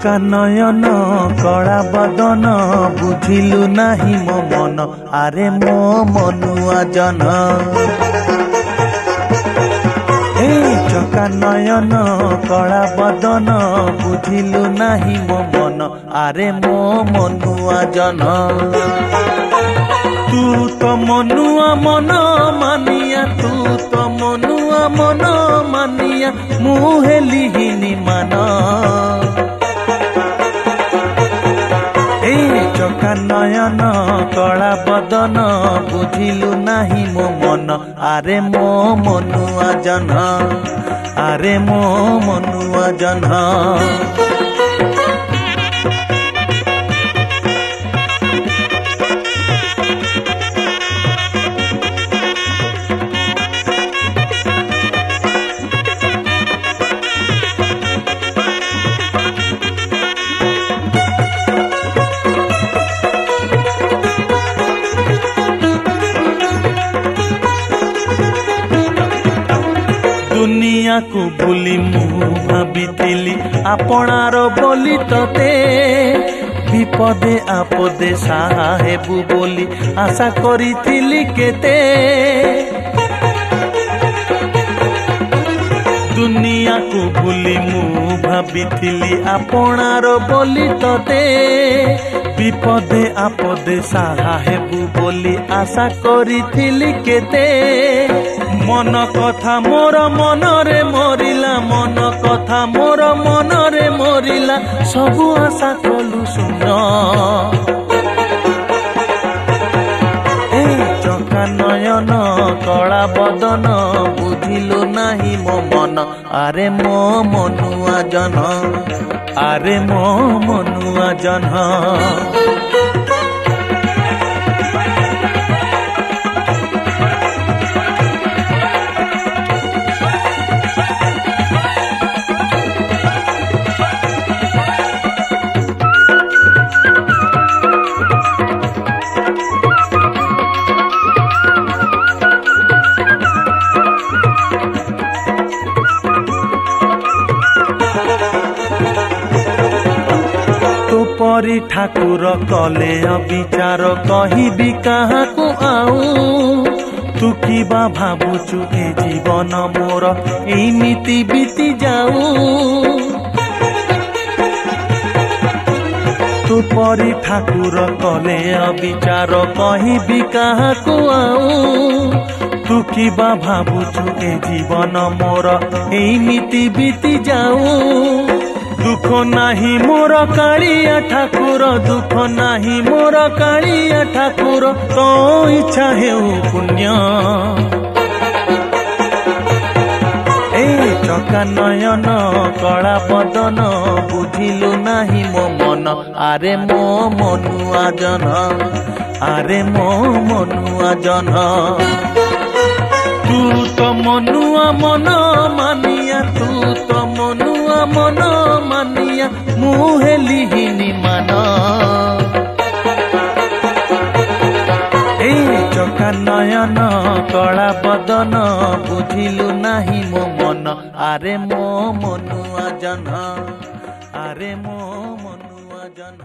चका नयन कला बदन बुझिलु नाही मो मन आरे मो मनुआ जन चका नयन कला बदन बुझिलु नाही मो मन आरे मो मनुआ जन तू तो मनुआ मन मानिया तू तो मनुआ मन मानिया मुहेलिहिनी मान चका नयन कला बदन बुझिलु नाही मो मन आरे मो मनुआ जन आरे मो मनुआ जन दुनिया को भूली मु भाविली आपणार बोली तते विपदे आपदे साहा हेबु बोली आशा करिथिली केते दुनिया को भूली मु भाविली आपणार बोली तते विपदे आपदे साहा हेबु बोली आशा करिथिली केते मन कथा मोर मनरे मरिला मन कथा मोर मनरे मरिला सबु आशा कलु शून्य चका नयन कला बदन बुझिलु नाही मो मन आरे मो मनुआ जन आरे मो मनुआ जन परी ठाकुर कले अविचार कहिबी काहाकु आउ तू किबा भाबुचु ए जीवन मोर एमिति बीती जाऊ तू परी ठाकुर कले अविचार कहिबी काहाकु आउ तू किबा भाबुचु ए जीवन मोर एमिति बीती जाऊ दुख नाही मोर कालिया ठाकुर दुख नाही मोर कालिया ठाकुर तो इच्छा हेउ पुण्य चका नयन कला बदन बुझिलु नाही मो मन आरे मो मनुआ जन आरे मो मनुआ जन तू तो मनुआ मन मानिया तू तो मनुआ मन मानिया मुहेलिहिनी मान चका नयन कला बदन बुझिलु नाही मो मन आरे मो मनुआ जन आरे मो मनुआ जन।